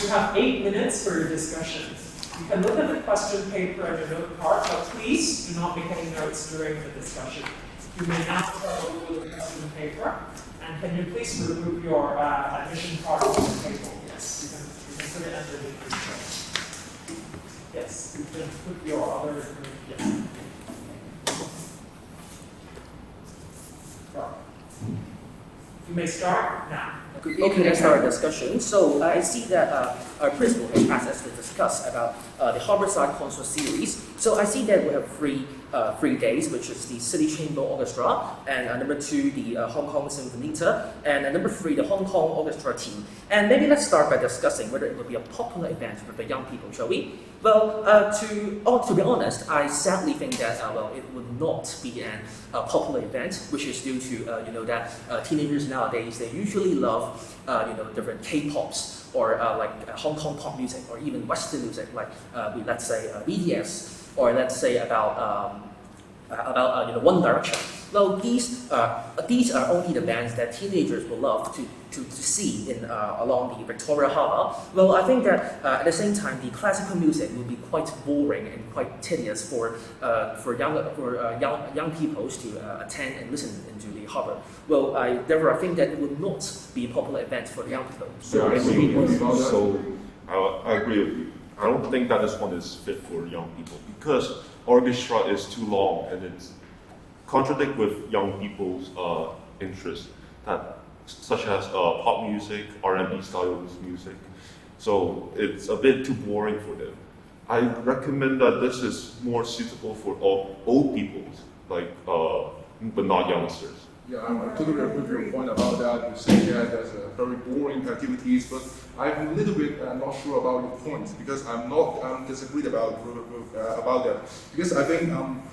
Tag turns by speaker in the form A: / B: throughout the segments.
A: You have 8 minutes for your discussion. You can look at the question paper and your note card, but please do not make any notes during the discussion. You may now start with the question paper. And can you please remove your admission card from the table? Yes, you can put it underneath your chair. Yes, you can put your other information. You may start now.
B: Okay, let's start our discussion. So I see that our principal has asked us to discuss about the Harborside Concert Series. So I see that we have three days, which is the City Chamber Orchestra, and number 2, the Hong Kong Sinfonietta, and number 3, the Hong Kong Orchestra team. And maybe let's start by discussing whether it would be a popular event for the young people, shall we? Well, to be honest, I sadly think that it would not be a popular event, which is due to that teenagers nowadays, they usually love different K-pops or like Hong Kong pop music or even Western music, like let's say BTS, or let's say about One Direction. Well, these are only the bands that teenagers will love to see in along the Victoria Harbour. Well, I think that at the same time, the classical music will be quite boring and quite tedious for young people to attend and listen into the harbour. Well, therefore I think that it would not be a popular event for the young people.
C: So I agree with you. So I agree with you. I don't think that this one is fit for young people because orchestra is too long and it's contradict with young people's interests, such as pop music, R&B style music. So it's a bit too boring for them. I recommend that this is more suitable for old people, like but not youngsters.
D: Yeah, I totally agree with your point about that. You say that there's very boring activities, but I'm a little bit not sure about your points because I'm disagreed about that. Because I think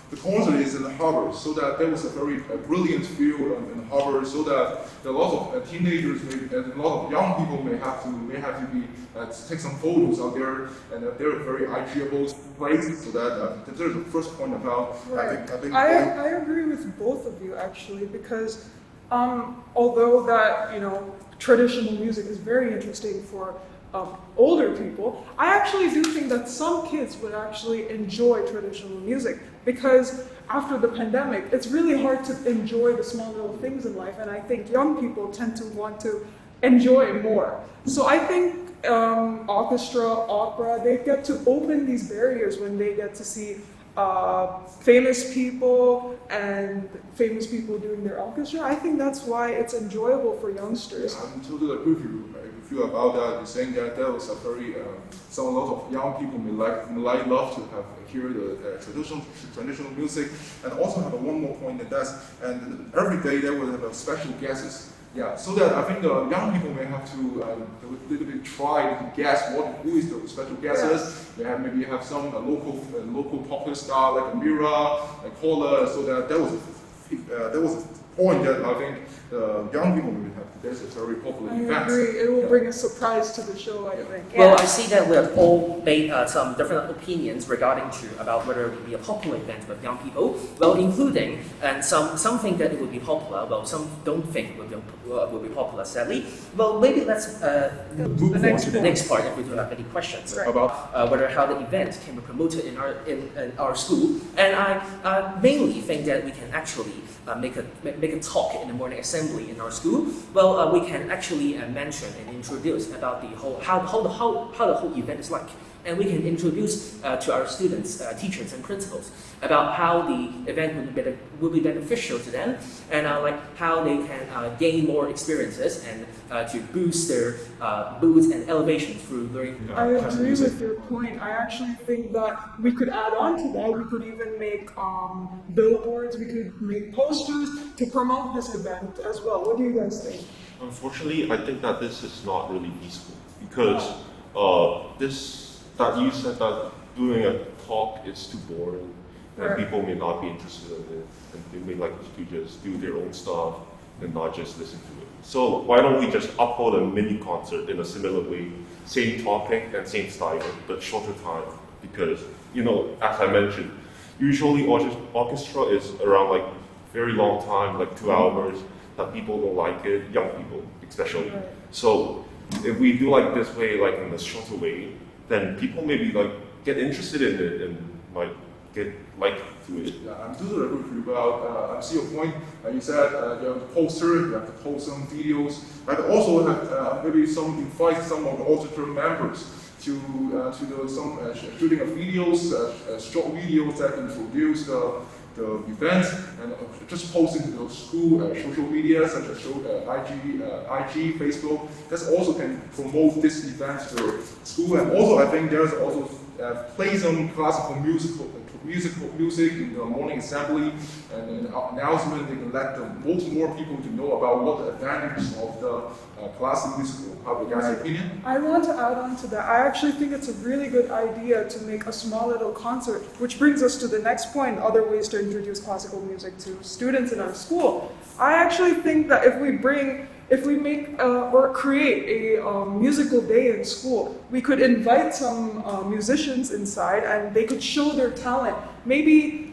D: the concert is in the harbour, so that there was a very brilliant view in the harbour, so that a lot of teenagers and a lot of young people may have to be take some photos out there, and they're very IGable places. So that there's the first point about.
E: Right. I agree with both of you actually, because although that traditional music is very interesting for older people, I actually do think that some kids would actually enjoy traditional music, because after the pandemic, it's really hard to enjoy the small little things in life, and I think young people tend to want to enjoy it more. So I think orchestra, opera, they get to open these barriers when they get to see famous people and famous people doing their orchestra. I think that's why it's enjoyable for youngsters.
D: Yeah, I'm totally agree with you about that. You're saying that there was a very a lot of young people may love to hear the traditional music, and also have one more point that and every day they will have special guests. Yeah, so that I think the young people may have to a little bit try to guess who is the special guests. They maybe have some local popular star like Mira, like Paula. So that was a point that I think the young people may have. That's a very popular event.
E: I agree. It will bring a surprise to the show, I think.
B: Well, I see that we have all made some different opinions regarding about whether it would be a popular event with young people. Well, including and some think that it would be popular. Well, some don't think it would be popular. Sadly. Well, maybe let's move on to the next part if we don't have any questions about whether how the event can be promoted in our school. And I mainly think that we can actually make a talk in the morning assembly in our school. Well, we can actually mention and introduce about the whole how the whole event is like, and we can introduce to our students, teachers, and principals about how the event will be beneficial to them, and like how they can gain more experiences and to boost their moods and elevation through learning.
E: I agree with your point. I actually think that we could add on to that. We could even make billboards. We could make posters to promote this event as well. What do you guys think?
C: Unfortunately, I think that this is not really feasible because that you said that doing a talk is too boring and people may not be interested in it, and they may like to just do their own stuff and not just listen to it. So why don't we just upload a mini concert in a similar way, same topic and same style, but shorter time? Because as I mentioned, usually orchestra is around like very long time, like 2 hours. That people don't like it, young people especially. So if we do like this way, like in the shorter way, then people maybe like get interested in it and might get like to it.
D: Yeah, I'm totally agree with you, but I see your point. You said you have the poster, you have to post some videos, but also have maybe invite some of the auditor members to do some shooting of videos, short videos that introduce the event, and just posting to the school social media such as IG, Facebook. That also can promote this event to the school, and also I think there's also play some classical music in the morning assembly and in the announcement. They can let more people to know about what the advantages of the classical musical. How you guys' opinion?
E: I want to add on to that. I actually think it's a really good idea to make a small little concert, which brings us to the next point, other ways to introduce classical music to students in our school. I actually think that if we make or create a musical day in school, we could invite some musicians inside and they could show their talent. Maybe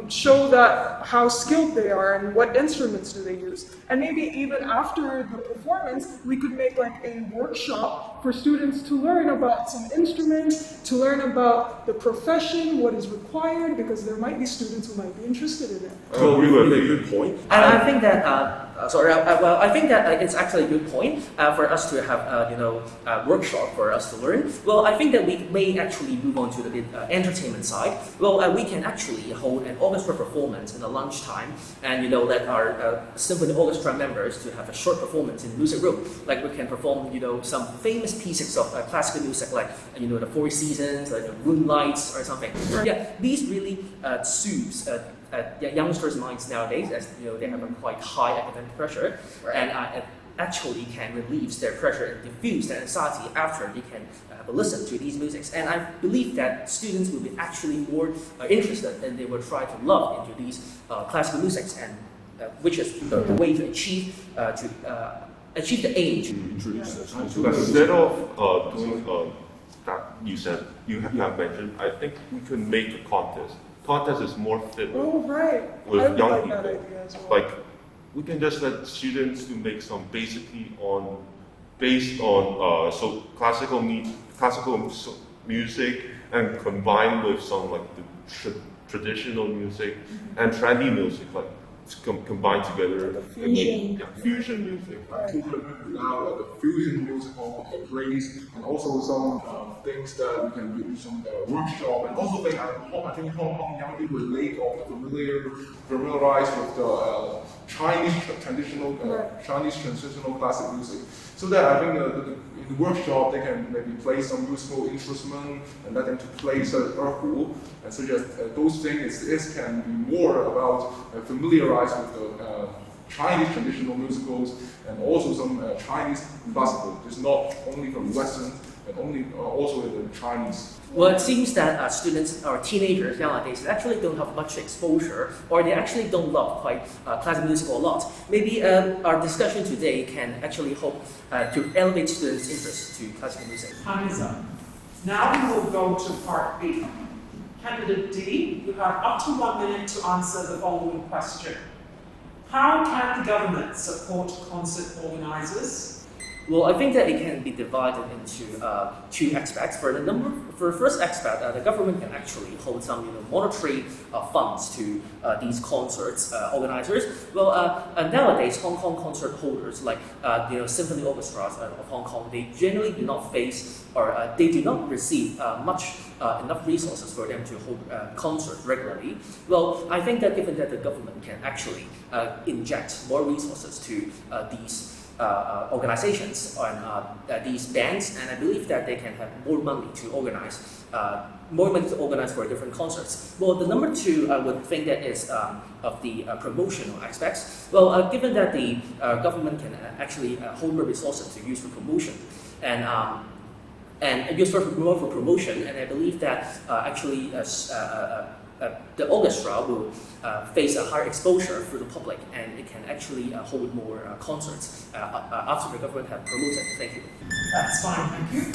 E: show that how skilled they are and what instruments do they use. And maybe even after the performance, we could make like a workshop for students to learn about some instruments, to learn about the profession, what is required, because there might be students who might be interested in it.
C: I agree with a good point.
B: And I think that, I think that it's actually a good point for us to have, a workshop for us to learn. Well, I think that we may actually move on to the entertainment side. Well, we can actually hold an orchestra performance in the lunchtime, and let our symphony orchestra members to have a short performance in the music room. Like we can perform, some famous pieces of classical music, like the Four Seasons, like the Moonlights or something.
E: Right.
B: Yeah, these really soothes youngsters' minds nowadays, as they have a quite high academic pressure, and it actually can relieve their pressure and diffuse their anxiety after they can listen to these musics. And I believe that students will be actually more interested, and they will try to love into these classical musics, and which is the way to achieve the aim to introduce this.
C: Instead of doing that you have mentioned, I think we can make a contest. Contest is more fit
E: Oh, right.
C: with
E: I would
C: young
E: like
C: people.
E: that idea as well.
C: Like we can just let students to make some based on classical music and combined with some like the traditional music and trendy music, like combined together.
E: The fusion.
C: Fusion music.
D: Now the fusion musical plays, and also some things that we can do some workshop, and also I think Hong Kong young people relate or familiarize with the Chinese traditional classic music. So that I think in the workshop they can maybe play some musical instrument and let them to play some erhu, and so that those things can be more about familiarize with the Chinese traditional musicals and also some Chinese classical. It's not only from Western and also in the Chinese.
B: Well, it seems that students or teenagers nowadays actually don't have much exposure, or they actually don't love quite classical music a lot. Maybe our discussion today can actually help to elevate students' interest to classical music.
A: Time is up. Now we will go to part B. Candidate D, you have up to 1 minute to answer the following question. How can the government support concert organizers?
B: Well, I think that it can be divided into two aspects. For the first aspect, the government can actually hold some monetary funds to these concerts organizers. Well, nowadays Hong Kong concert holders like symphony orchestras of Hong Kong, they generally do not face or they do not receive enough resources for them to hold concerts regularly. Well, I think that given that the government can actually inject more resources to these organizations and these bands, and I believe that they can have more money to organize for different concerts. Well, the number two, I would think that is of the promotional aspects. Well, given that the government can actually hold more resources to use for promotion and use for promotion, and I believe that the orchestra will face a higher exposure for the public, and it can actually hold more concerts after the government have promoted. Thank you.
A: That's fine, thank you.